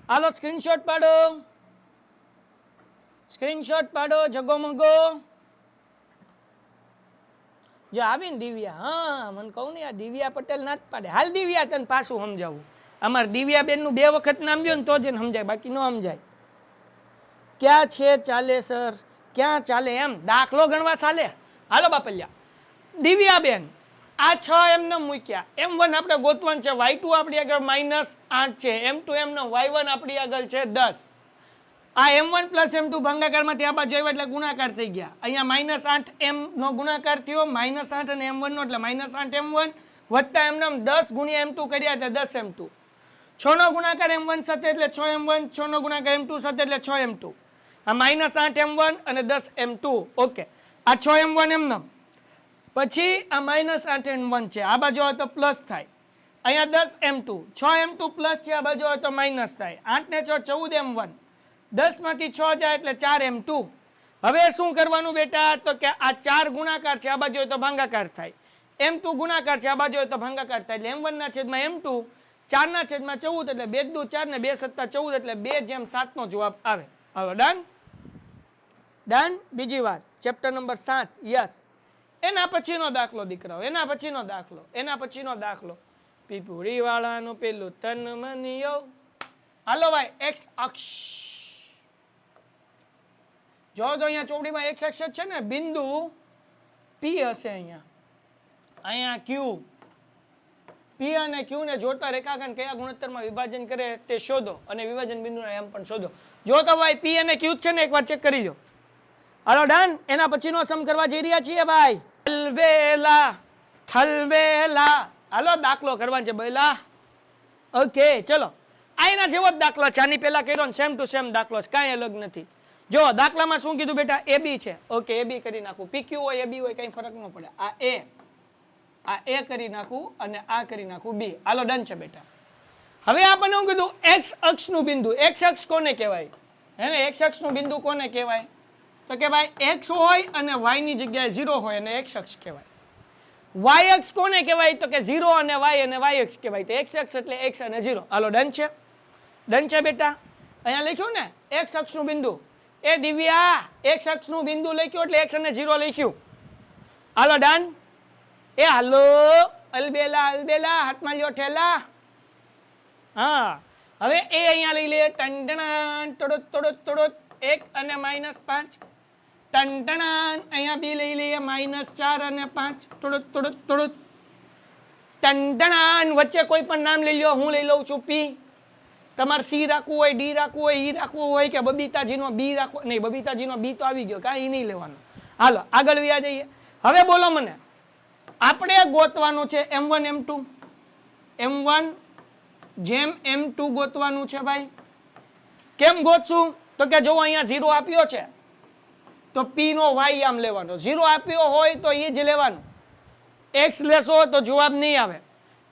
હાલો, સ્ક્રીનશોટ પાડો, સ્ક્રીનશોટ પાડો જગોમગો. જો આવીને દિવ્યા, હા મને કહું ને આ દિવ્યા પટેલ ના જ પાડે. હાલ દિવ્યા તને પાછું સમજાવું. અમારે દિવ્યા બેન નું 2 વખત નામ લ્યો ને તો જ સમજાય, બાકી ન સમજાય. ક્યાં છે ચાલે સર, ક્યાં ચાલે? એમ દાખલો ગણવા ચાલે? હાલો બાપલિયા. દિવ્યા બેન આ 6 એમને મૂક્યા, m1 આપણે ગોતવાનું છે, y2 આપણી આગળ -8 છે, m2 એમને, y1 આપણી આગળ છે 10. આ m1 પ્લસ m2 ભાંગાકારમાંથી આ બાજુ આવ્યા એટલે ગુણાકાર થઈ ગયા. અહીંયા -8m નો ગુણાકાર થયો, -8 અને m1 નો એટલે -8m1 વત્તા એમને 10 ગુણ્યા m2 કર્યા એટલે 10m2. 6 નો ગુણાકાર m1 સાથે એટલે 6m1, 6 નો ગુણાકાર m2 સાથે એટલે 6m2. આ -8m1 અને 10m2. ઓકે, આ 6m1 એમને, પછી આ -8m1 છે, આ બાજુ આવે તો પ્લસ થાય. અહીંયા 10m2, 6m2 પ્લસ છે, આ બાજુ આવે તો માઇનસ થાય. 8 ને 6 14m1, 10 માંથી 6 જાય એટલે 4m2. હવે શું કરવાનું બેટા? તો કે આ 4 ગુણાકાર છે, આ બાજુ હોય તો ભાંગાકાર થાય. m2 ગુણાકાર છે, આ બાજુ હોય તો ભાંગાકાર થાય. એટલે m1 ના છેદમાં m2, 4 ના છેદમાં 14 એટલે 2 દુ 4 ને 2 સત્તા 14 એટલે 2 જેમ 7 નો જવાબ આવે. હવે ડન? ડન? બીજી વાર ચેપ્ટર નંબર 7. યસ. એના પછીનો દાખલો દીકરાઓ, એના પછીનો દાખલો, એના પછીનો દાખલો. પીપુડી વાળાનો પેલું તન મનિયો. હાલો ભાઈ, x અક્ષ જો તો અહીંયા ચોપડીમાં x અક્ષ છે ને, બિંદુ p હશે અહીંયા, અહીંયા q. p અને q ને જોડતા રેખાખંડ કયા ગુણોત્તરમાં વિભાજન કરે તે શોધો અને વિભાજન બિંદુના એમ પણ શોધો. જો તો ભાઈ p અને q છે ને એકવાર ચેક કરી લો. હાલો ડન. એના પછીનો સમ કરવા જઈ રહ્યા છીએ ભાઈ. થલવેલા થલવેલા. હાલો દાખલો કરવાનો છે બેલા. ઓકે ચલો, આ એના જેવો જ દાખલો છે, આની પહેલા કર્યો ને સેમ ટુ સેમ દાખલો છે, કાંઈ અલગ નથી. જો દાખલામાં શું કીધું બેટા? ab છે. ઓકે, ab કરી નાખું. pq હોય ab હોય કઈ ફરક ન પડે. આ a કરી નાખું અને આ કરી નાખું b. હાલો ડન છે બેટા. હવે આપણને શું કીધું? x અક્ષનું બિંદુ. x અક્ષ કોને કહેવાય? હે ને, x અક્ષનું બિંદુ કોને કહેવાય? તો કે ભાઈ x હોય અને y ની જગ્યાએ 0 હોય અને x અક્ષ કહેવાય. y અક્ષ કોને કહેવાય? તો કે 0 અને y અક્ષ કહેવાય. તો x અક્ષ એટલે x અને 0. હાલો ડન છે? ડન છે બેટા? અહીંયા લખ્યું ને x અક્ષનું બિંદુ. એ દિવ્યા x અક્ષનું બિંદુ લખ્યું એટલે x અને 0 લખ્યું. હાલો ડન. એ હાલો અલબેલા અલબેલા હાથમાં લ્યો ઠેલા. હા હવે એ અહીંયા લઈ લે ટંટણ તોડોત તોડોત તોડોત 1 અને -5 ટંટણ અહીંયા બી લઈ લઈએ -4 અને 5 તોડોત તોડોત તોડોત ટંટણ વચ્ચે કોઈ પણ નામ લઈ લ્યો. હું લઈ લઉં છું પી. તમારે સી રાખવું હોય, ડી રાખવું હોય, ઈ રાખવું હોય કે બબીતાજીનો બી રાખવો. નહીં, બબીતાજીનો બી તો આવી ગયો, કાંઈ નહીં લેવાનું. હાલો આગળ વ્યા જઈએ. હવે બોલો મને, આપણે ગોતવાનું છે M1 M2. M1 જેમ M2 ગોતવાનું છે ભાઈ. કેમ ગોતશું? તો કે જો અહીંયા 0 આપ્યો છે તો P નો Y આમ લેવાનો. 0 આપ્યો હોય તો એ જ લેવાનું. X લેશો તો જવાબ નહીં આવે.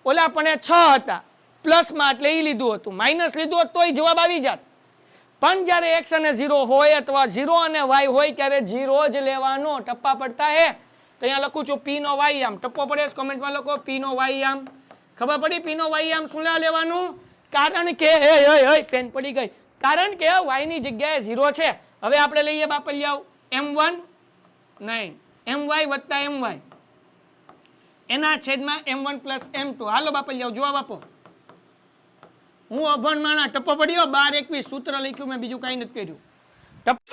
ઓલા પણ 6 હતા પ્લસમાં એટલે એ લીધું હતું, માઇનસ લીધું હોત તોય જવાબ આવી જાત. પણ જ્યારે X અને 0 હોય અથવા 0 અને Y હોય ત્યારે 0 જ લેવાનો. ટપ્પા પડતા હે તો અહીંયા લખું છું P નો Y આમ. ટપ્પો પડે કોમેન્ટમાં લખો P નો Y આમ. ખબર પડી? P નો Y આમ શું લેવાનું? કારણ કે પેન પડી ગઈ. કારણ કે Y ની જગ્યાએ 0 છે. હવે આપણે લઈએ બાપલિયાઓ M1 નહીં MY વત્તા MY એના છેદમાં M1 પ્લસ M2. હાલો બાપલિયાઓ જવાબ આપો. હું અભણ માણા. ટપ્પો પડ્યો 12 21 સૂત્ર લખ્યું મેં, બીજું કાંઈ નથી કર્યું.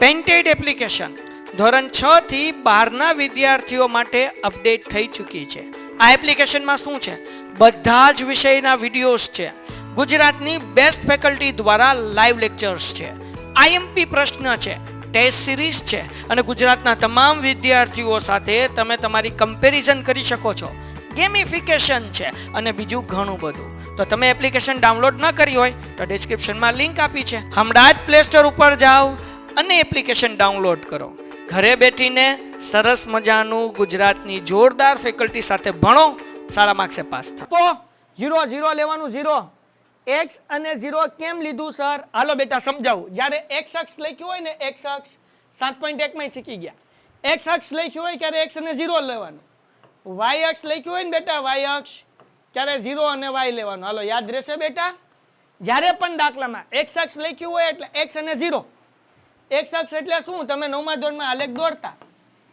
પેન્ટેડ એપ્લિકેશન ધોરણ 6 થી 12 ના વિદ્યાર્થીઓ માટે અપડેટ થઈ ચૂકી છે. આ એપ્લિકેશનમાં શું છે? બધા જ વિષયના વિડીયોઝ છે. ગુજરાતની બેસ્ટ ફેકલ્ટી દ્વારા લાઈવ લેક્ચર્સ છે. આઈએમપી પ્રશ્ન છે, ટેસ્ટ સિરીઝ છે અને ગુજરાતના તમામ વિદ્યાર્થીઓ સાથે તમે તમારી કમ્પેરિઝન કરી શકો છો. ગેમિફિકેશન છે અને બીજું ઘણું બધું. તો તમે એપ્લિકેશન ડાઉનલોડ ન કરી હોય તો ડિસ્ક્રિપ્શનમાં લિંક આપી છે. હમણાં જ પ્લે સ્ટોર ઉપર જાઓ અને એપ્લિકેશન ડાઉનલોડ કરો. ઘરે બેઠીને સરસ મજાનું ગુજરાતની જોરદાર ફેકલ્ટી સાથે ભણો, સારા માર્ક્સે પાસ થાઓ. 0 0 લેવાનું. 0 x અને 0 કેમ લીધું સર? હાલો બેટા સમજાવું. જ્યારે x અક્ષ લખ્યું હોય ને, x અક્ષ 7.1 માં શીખી ગયા. x અક્ષ લખ્યું હોય ત્યારે x અને 0 લેવાનું. y અક્ષ લખ્યું હોય ને બેટા, y અક્ષ ત્યારે 0 અને y લેવાનું. હાલો યાદ રહેશે બેટા? જ્યારે પણ દાખલામાં x અક્ષ લખ્યું હોય એટલે x અને 0. x અક્ષ એટલે શું? તમે 9મા ધોરણમાં આલેખ દોરતા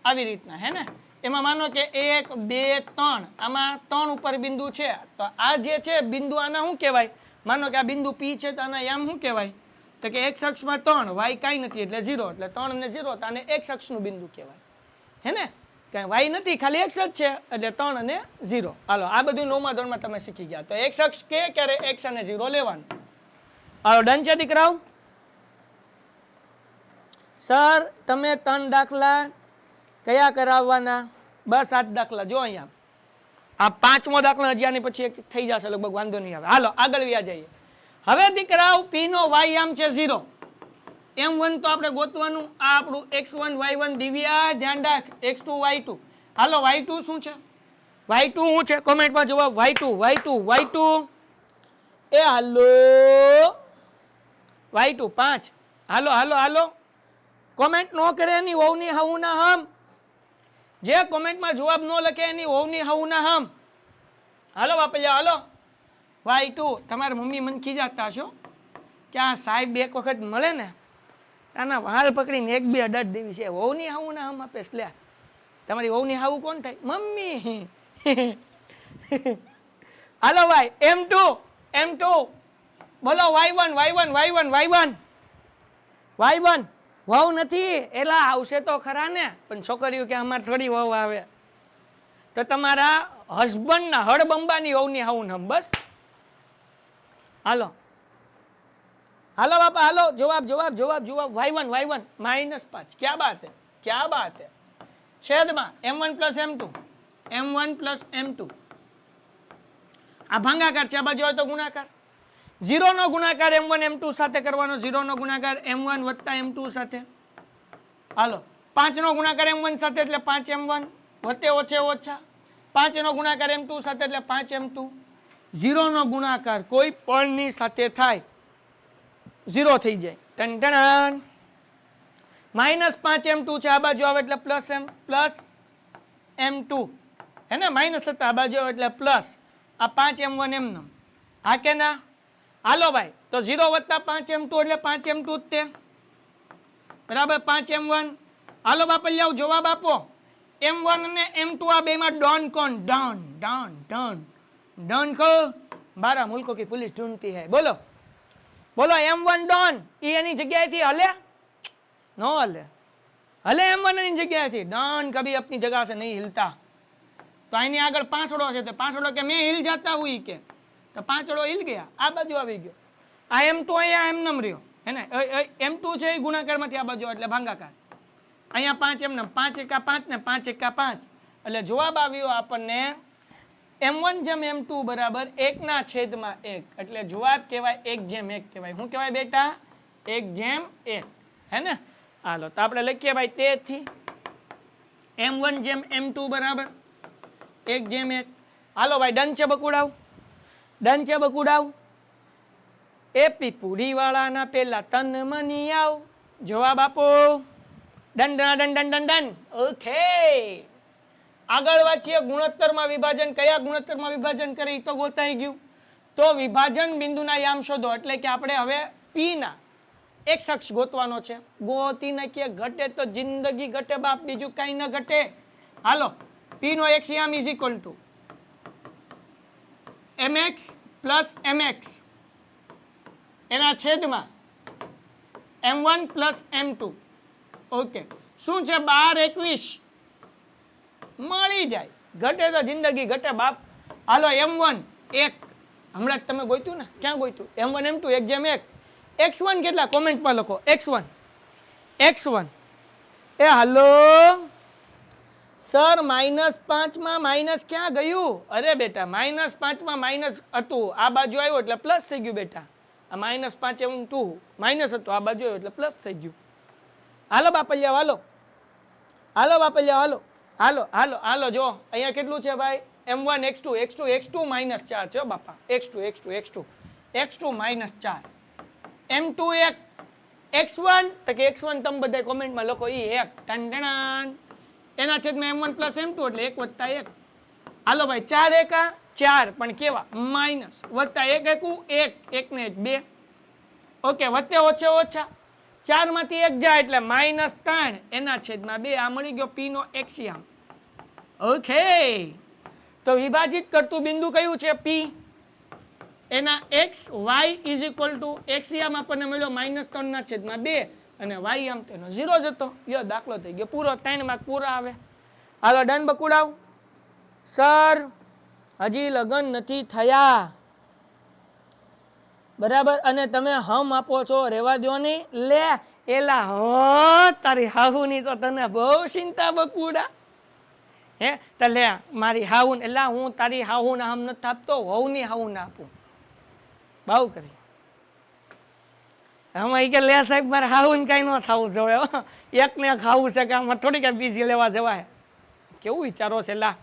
આવી રીતના, હે ને? એમાં માનો કે 1 2 3 આમાં 3 ઉપર બિંદુ છે તો આ જે છે બિંદુ આના શું કહેવાય? માનો કે આ બિંદુ P છે તો આના આમ શું કહેવાય? તો કે x અક્ષમાં 3 y કાંઈ નથી એટલે 0 એટલે 3 અને 0 તો આને x અક્ષનું બિંદુ કહેવાય, હે ને? કાંઈ y નથી, ખાલી x જ છે એટલે 3 અને 0. હાલો આ બધું 9મા ધોરણમાં તમે શીખી ગયા. તો x અક્ષ કે ક્યારે x અને 0 લેવાનું. હાલો ડન છે દીકરાઓ? સર તમે 3 દાખલા કયા કરાવવાના? બસ 8 દાખલા. જો અહીંયા આ 5મો દાખલો હજી આની પછી એક થઈ જશે લગભગ, વાંધો નહીં આવે. હાલો આગળ વ્યા જઈએ. હવે દીકરાઓ P નો y આમ છે 0. M1 તો આપણે ગોતવાનું. આ આપણું x1 y1 દિવ્યા ધ્યાન રાખ. x2 y2. હાલો y2 શું છે? y2 શું છે? કોમેન્ટમાં જવાબ y2 y2 y2. એ હાલો y2 5. હાલો હાલો હાલો કોમેન્ટ નો કરે એની વહુની હવના હમ. જે કોમેન્ટમાં જવાબ ન લખે એની વહુની હવના હમ. હાલો બાપલિયા હાલો y2. તમારી મમ્મી મન ખીજાતા છો કે આ સાહેબ એક વખત મળે ને આના વાળ પકડીને 1 2 અડાડ દેવી છે. વહુની હાઉના હમ આપે લે. તમારી વહુની હાઉ કોણ થાય? મમ્મી. હાલો ભાઈ M2 M2 બોલો. y1 y1 y1 y1 y1 વહુ નથી એલા આવશે તો ખરા ને, પણ છોકરીઓ કે અમારે થોડી વહુ આવે. તો તમારા હસબન્ડના હડબંબાની વહુની હાઉન હમ. બસ હાલો હાલો બાપા હાલો જવાબ જવાબ જવાબ જવાબ y1 y1 -5. क्या बात है क्या बात है? છેદમાં m1 plus m2 m1 plus m2. આ ભાગાકાર છે, આ બાજુ હોય તો ગુણાકાર. 0 નો ગુણાકાર m1 m2 સાથે કરવાનો. 0 નો ગુણાકાર m1 વત્તા m2 સાથે. હાલો 5 નો ગુણાકાર m1 સાથે એટલે 5m1 વત્તે ઓછે ઓછા 5 નો ગુણાકાર m2 સાથે એટલે 5m2. 0 નો ગુણાકાર કોઈ પણની સાથે થાય 0 થઈ જાય. ટન ટન -5m2 છે, આ બાજુ આવે એટલે પ્લસ m2, હે ને? માઇનસ થતા આ બાજુ આવે એટલે પ્લસ. આ 5m1 એમનો હા કે ના? હાલો ભાઈ તો 0 વત્તા 5m2 એટલે 5m2 જ તે, બરાબર? 5m1. હાલો બાપલિયાઓ જવાબ આપો. M1 અને M2 આ બેમાં ડોન કોણ? ડોન ડોન ડોન डॉन को 12 मुल्कों की पुलिस ढूंढती है। बोलो बोलो M1 डॉन ई एनी जगह हले नो हले हले M1 एनी जगह डॉन कभी अपनी जगह से नहीं हिलता। तो आनी आगे पांचड़ो है तो पांचड़ो के मैं हिल जाता हुई के तो पांचड़ो हिल गया आ बाजू આવી ગયો આ M2 અહીંયા એમ નમ રહ્યો હે ને M2 છે એ ગુણાકારમાંથી આ બાજુ એટલે ભાગાકાર અહીંયા 5 એમ નમ 5 એકા 5 ને 5 એકા 5 એટલે જવાબ આવ્યો આપણને M1 જેમ M2 બરાબર 1 ના છેદમાં 1 એટલે જવાબ કહેવાય 1 જેમ 1 કહેવાય। શું કહેવાય બેટા? 1 જેમ 1 હે ને। હાલો તો આપણે લખીએ ભાઈ તેથી M1 જેમ M2 બરાબર 1 જેમ 1। હાલો ભાઈ ડન છે બકુડાવ? ડન છે બકુડાવ? એપી પૂરી વાળાના પેલા તન મની આવ જવાબ આપો। Done done done done done done okay. આગળ વાંચીએ ગુણોત્તરમાં વિભાજન કયા ગુણોત્તરમાં વિભાજન કરે એ તો ગોતાઈ ગયું। તો વિભાજન બિંદુના યામ શોધો એટલે કે આપણે હવે p ના x અક્ષ ગોતવાનો છે। ગોતી નાખીએ ઘટે તો જિંદગી ઘટે બાપ બીજું કઈ ન ઘટે। હાલો p નો x યામ is equal to mx plus mx એના છેદમાં m1 પ્લસ m2 ઓકે। શું છે 12 21 મળી જાય ઘટે તો જિંદગી ઘટે બાપ। હાલો M1 1 હમણાં તમે ગોત્યું ને ક્યાં ગોત્યું? M1 M2 1 જેમ 1 x1 કેટલા કોમેન્ટમાં લખો x1 x1 એ હાલો સર -5 માં માઈનસ ક્યાં ગયું? અરે બેટા -5 માં માઈનસ હતું આ બાજુ આવ્યો એટલે પ્લસ થઈ ગયું બેટા। આ -5 M2 માઈનસ હતું આ બાજુ આવ્યો એટલે પ્લસ થઈ ગયું। હાલો બાપલિયા હાલો હાલો બાપલિયા હાલો હાલો હાલો હાલો જો અહીંયા કેટલું છે ભાઈ M1 x2 x2 x2 -4 છે બાપા x2 x2 x2 x2 -4 M2 1 x1 તો કે x1 તમે બધા કોમેન્ટમાં લખો ઈ 1 ટંડણાન એના છેદમાં M1 + M2 એટલે 1 + 1 હાલો ભાઈ 4 એકા 4 પણ કેવા માઈનસ વત્તા 1 એકુ 1 1 ને 2 ઓકે વત્તે ઓછે ઓછા 4 માંથી 1 જાય એટલે -3 એના છેદમાં 2 આ મળી ગયો p નો x યામ ઓકે। તો વિભાજિત કરતું બિંદુ કયું છે? p એના x y = x યામ આપણને મળ્યો -3 ના છેદમાં 2 અને y યામ તેનો 0 જ હતો। લ્યો દાખલો થઈ ગયો પૂરો 3 માર્ક પૂરા આવે। હાલો ડન બકુડાવ? સર હજી લગન નથી થયા બરાબર અને તમે હમ આપો છો રેવા દો ની લે એલા હો તારી હાહુની તો તને બહુ ચિંતા બકુડા હે તો લે મારી હાહુન એલા હું તારી હાહુના હમ નથી આપતો વહુની હાહુના આપું બહુ કરી આમાં કે લે સાહેબ મારે હાહુન કઈ ન થવું જોઈએ એકને ખાવું છે કે આમાં થોડી કઈ બીજી લેવા જવાય કેવું વિચારો છે લા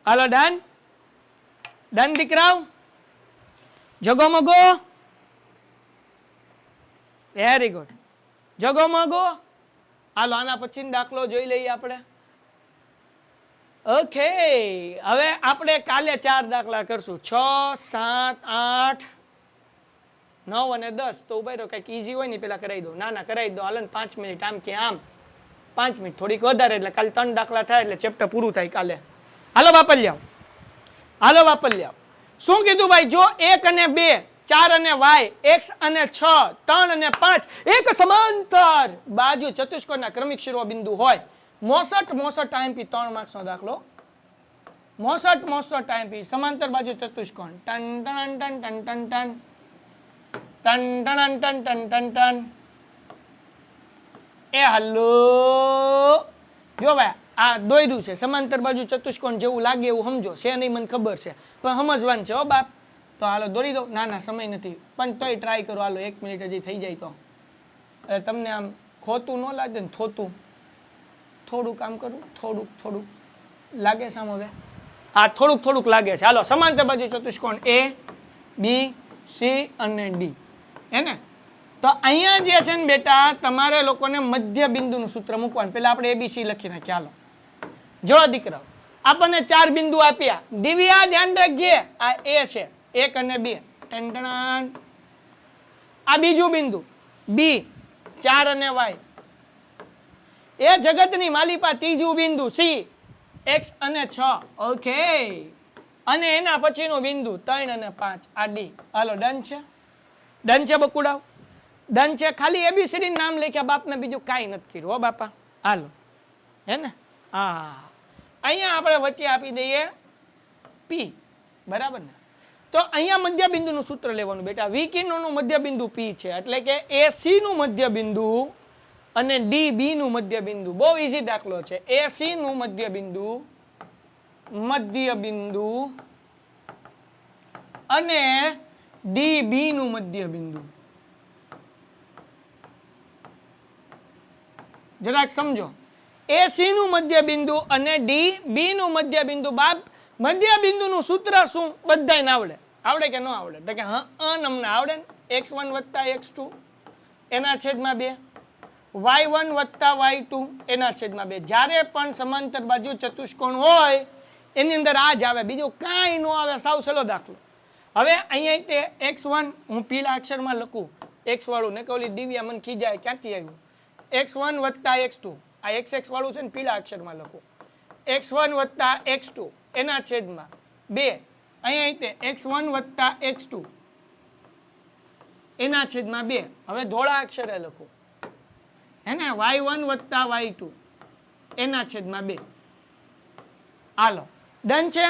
હાલો ડન ડન દીકરાઓ જગો મગો વેરી ગુડ જગો મગો। હાલો આના પછી દાખલો જોઈ લઈએ આપણે ઓકે। હવે આપણે કાલે 4 દાખલા કરશું 6 7 8 9 અને 10 તો ઉભા રહ્યો કંઈક ઈઝી હોય ને પેલા કરાવી દો ના ના કરાવી દો હાલો 5 મિનિટ આમ કે આમ 5 મિનિટ થોડીક વધારે એટલે કાલે 3 દાખલા થાય એટલે ચેપ્ટર પૂરું થાય કાલે। હાલો વાપલ્યાવ હાલો વાપલ્યાવ શું કીધું ભાઈ જો 1 અને 2 4 અને y x અને 6 3 અને 5 એક સમાંતર બાજુ ચતુષ્કોણના ક્રમિક શિરોબિંદુ હોય 65 IMP 3 માર્ક્સનો દાખલો 65 IMP સમાંતર બાજુ ચતુષ્કોણ ટન ટન ટન ટન ટન ટન ટન ટન ટન ટન ટન ટન એ હલ્લો જો ભાઈ આ દોર્યું છે સમાંતર બાજુ ચતુષ્કોણ જેવું લાગે એવું સમજો છે નહીં મને ખબર છે પણ સમજવાનું છે હો બાપ। તો હાલો દોરી દો ના ના સમય નથી પણ તોય ટ્રાય કરો હાલો 1 મિનિટ હજી થઈ જાય તો તમને આમ ખોતું ન લાગે ને થોતું થોડું કામ કરું થોડુંક લાગે છે આમ હવે આ થોડુંક લાગે છે। હાલો સમાંતર બાજુ ચતુષ્કોણ A B C અને D હે ને તો અહીંયા જે છે ને બેટા તમારે લોકોને મધ્ય બિંદુનું સૂત્ર મૂકવાનું પહેલા આપણે ABC લખી નાખીએ હાલો જો દીકરાઓ આપણને 4 બિંદુ આપ્યા દિવ્યા ધ્યાન રાખજે આ A છે 1 અને 2 ટંટણાન આ બીજું બિંદુ B 4 અને y એ જગતની માલિપા ત્રીજું બિંદુ સી x અને 6 ઓકે અને એના પછીનું બિંદુ 3 અને 5 આ ડી હાલો ડન છે બકુડાવ ડન છે ખાલી એબીસીડી નામ લખ્યા બાપને બીજું કાંઈ નથી કર્યું હો બાપા હાલો હે ને હા અહીંયા આપણે વચ્ચે આપી દઈએ પી બરાબર ને તો અહીંયા મધ્ય બિંદુનું સૂત્ર લેવાનું બેટા વિકિરણોનું મધ્ય બિંદુ પી છે એટલે કે એસી નું મધ્ય બિંદુ અને ડી બી નું મધ્ય બિંદુ બહુ ઈઝી દાખલો છે એસી નું મધ્ય બિંદુ અને ડી બી નું મધ્ય બિંદુ જરાક સમજો એસી નું મધ્ય બિંદુ અને ડી બી નું મધ્ય બિંદુ બાપ મધ્ય બિંદુનું સૂત્ર શું બધાને આવડે કે ન આવડે તો કે અમને આવડે ને x1 + x2 એના છેદમાં 2 y1 + y2 એના છેદમાં 2 જ્યારે પણ સમાંતર બાજુ ચતુષ્કોણ હોય એની અંદર આ જ આવે બીજું કાંઈ ન આવે સાવ સહેલો દાખલો હવે અહીંયા તે x1 હું પીળા અક્ષરમાં લખું x વાળું ને કે ઓલી દિવ્યા મને ખીજાય ક્યાંથી આવ્યું x1 + x2 આ xx વાળું છે ને પીળા અક્ષરમાં લખું x1 + x2 એના છેદમાં 2 અહીંયા તે x1 + x2 એના છેદમાં 2 હવે ધોળા અક્ષરે લખું હે ને y1 + y2 એના છેદમાં 2 હાલો ડન છે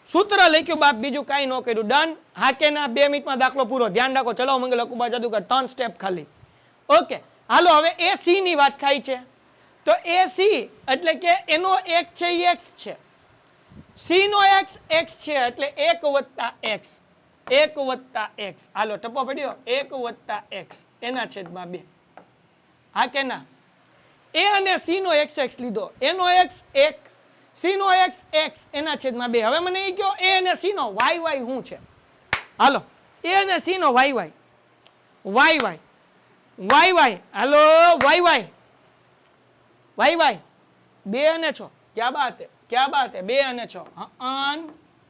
સૂત્ર લખ્યું બાપ બીજું કાંઈ ન કર્યું ડન હા કે ના 2 મિનિટમાં દાખલો પૂરો ધ્યાન રાખો ચલો મંગલ અકુબા જાદુગર 3 સ્ટેપ ખાલી ઓકે હાલો હવે એ સી ની વાત ખાઈ છે તો એ સી એટલે કે એનો એક છે એ x છે સી નો x x છે એટલે 1 + x 1 + x હાલો ટપ્પો પડ્યો 1 + x એના છેદમાં 2 હા કે ના એ અને સી નો x લીધો એનો x 1 સી નો x x એના છેદમાં 2 હવે મને એ કહો એ અને સી નો y શું છે હાલો એ અને સી નો y હાલો y 2 અને 6 ક્યાં બાત હે 2 અને 6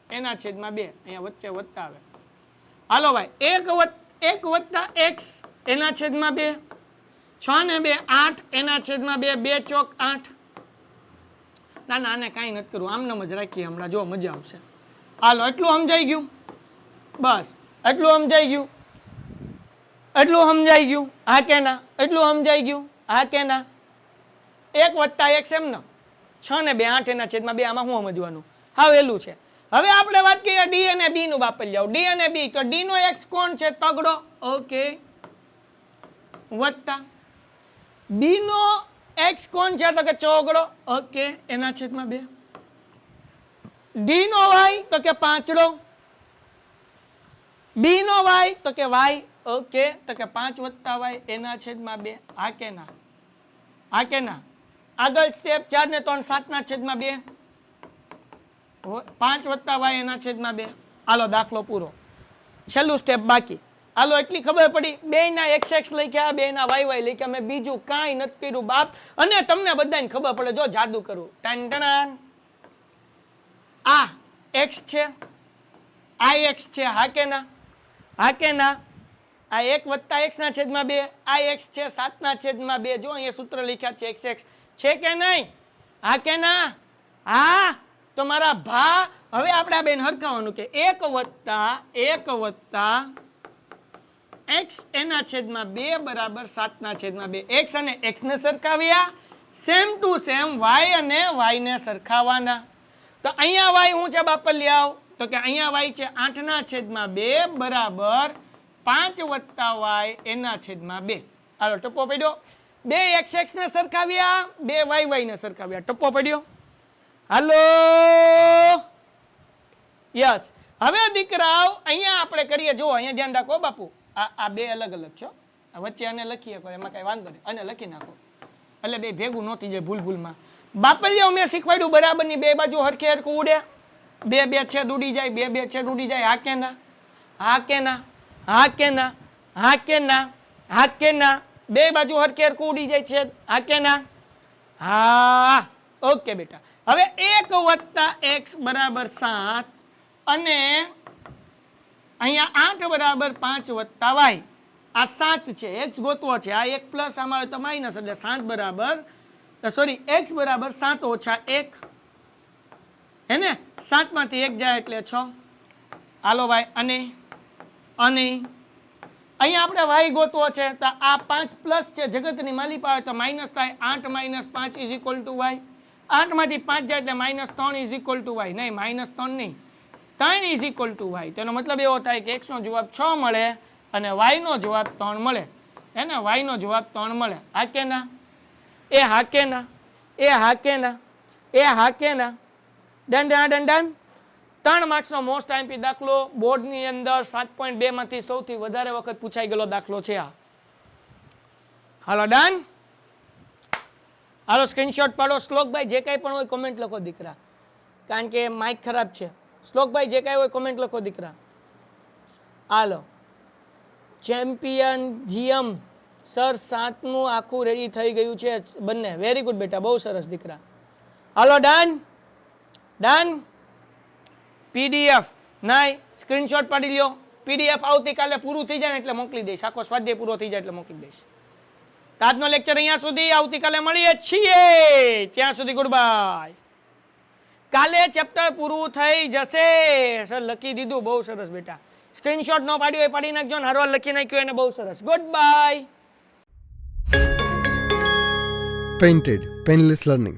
એના છેદમાં 2 અહીંયા વચ્ચે વત્તા આવે હાલો ભાઈ 1 + x એના છેદમાં 2 6 ને 2 8 એના છેદમાં 2 2 ચોક 8 ના આને કાંઈ નથી કરવું આમને જ રાખીએ હમણાં જો મજા આવશે હાલો એટલું સમજાઈ ગયું બસ એટલું સમજાઈ ગયું હા કે ના એટલું સમજાઈ ગયું હા કે ના 1 + x એમ ને 6 ને 2 8 એના છેદમાં 2 આમાં શું સમજવાનું હા એલું છે હવે આપણે વાત કરીએ ડી અને બી નું બાપલ જાવ ડી અને બી તો ડી નો x કોણ છે તગડો ઓકે વત્તા બી નો x કોણ છે તો કે ચોગડો ઓકે એના છેદમાં 2 ડી નો y તો કે પાંચડો બી નો y તો કે y ઓકે તો કે 5 + y એના છેદમાં 2 હા કે ના આગળ સ્ટેપ 4 ને 3 7 ના છેદમાં 2 5 + y એના છેદમાં 2 હાલો દાખલો પૂરો છેલ્લું સ્ટેપ બાકી હાલો એટલી ખબર પડી બે ના xx લખ્યા બે ના y લખ્યા મેં બીજું કાંઈ નથી કર્યું બાપ અને તમને બધાને ખબર પડે જો જાદુ કરું ટન આ x છે આ x છે હા કે ના આ 1 + x ના છેદમાં 2 આ x છે 7 ના છેદમાં 2 જો અહીંયા સૂત્ર લખ્યા છે xx છે કે નહીં હા કે ના હા તો મારા ભા હવે આપણે આ બેન હરખાવાનું કે 1 + x એના છેદમાં 2 = 7 ના છેદમાં 2 x અને x ને સરખાવ્યા સેમ ટુ સેમ y અને y ને સરખાવવાના તો અહીંયા y હું છે બાપા લઈ આવ તો કે અહીંયા y છે 8 ના છેદમાં 2 બરાબર 5 + y એના છેદમાં 2 હાલો ટપ્પો પડ્યો 2 x ને સરખાવ્યા 2 y ને સરખાવ્યા ટપ્પો પડ્યો હાલો યસ હવે દીકરાઓ અહીંયા આપણે કરીએ જો અહીંયા ધ્યાન રાખો બાપુ આ બે અલગ છે વચ્ચે આને લખીએ એમાં કઈ વાંધો નહીં અને લખી નાખો એટલે બે ભેગું નહોતી જાય ભૂલમાં બાપલિયા મેં શીખવાડ્યું બરાબરની બે બાજુ હરખે હરખું ઉડે બે છેદ ઉડી જાય બે છેદ ઉડી જાય હા કે ના બે બાજુ હરખે હરખું ઉડી જાય છેદ હા કે ના હા ઓકે બેટા હવે 1 + x = 7 અને અહીંયા 8 = 5 + y આ 7 છે x ગોતવો છે આ 1 પ્લસ આમાં તો માઇનસ એટલે 7 = સોરી x બરાબર 7 ઓછા 1 હે ને 7 માંથી 1 જાય એટલે 6 હાલો ભાઈ અને અહીંયા આપણે y ગોતવો છે તો આ 5 પ્લસ છે જગતની માલિક આવે તો માઇનસ થાય 8 minus 5 is equal to y 8 માંથી 5 જાય એટલે -3 ઇઝ ઇક્વલ ટુ y નહીં -3 નહીં 3 ઇઝ ઇક્વલ ટુ y તેનો મતલબ એવો થાય કે x નો જવાબ 6 મળે અને y નો જવાબ 3 મળે હે ને y નો જવાબ 3 મળે આ કે ના એ હા કે ના એ હા કે ના એ હા કે ના ડન 3 માર્ક્સનો મોસ્ટ આઈએમપી દાખલો બોર્ડની અંદર 7.2 માંથી સૌથી વધારે વખત પૂછાઈ ગયેલો દાખલો છે આ હાલો ડન હાલો સ્ક્રીનશોટ પાડો શ્લોકભાઈ જે કાંઈ પણ હોય કોમેન્ટ લખો દીકરા કારણ કે માઇક ખરાબ છે શ્લોકભાઈ જે કાંઈ હોય કોમેન્ટ લખો દીકરા હાલો ચેમ્પિયન જીએમ સર 7નું આખું રેડી થઈ ગયું છે બંને વેરી ગુડ બેટા બહુ સરસ દીકરા હાલો ડન પીડીએફ નહીં સ્ક્રીનશોટ પાડી લ્યો પીડીએફ આવતીકાલે પૂરું થઈ જાય ને એટલે મોકલી દઈશ આખો સ્વાધ્યાય પૂરો થઈ જાય એટલે મોકલી દઈશ આજનો લેક્ચર અહીંયા સુધી આવતીકાલે મળીએ છીએ ત્યાં સુધી ગુડ બાય કાલે ચેપ્ટર પૂરું થઈ જશે સર લખી દીધું બહુ સરસ બેટા સ્ક્રીનશોટ ન પાડ્યો એ પાડી નાખજો ને હારવાર લખી નાખ્યો એને બહુ સરસ good bye
Painted Painless Learning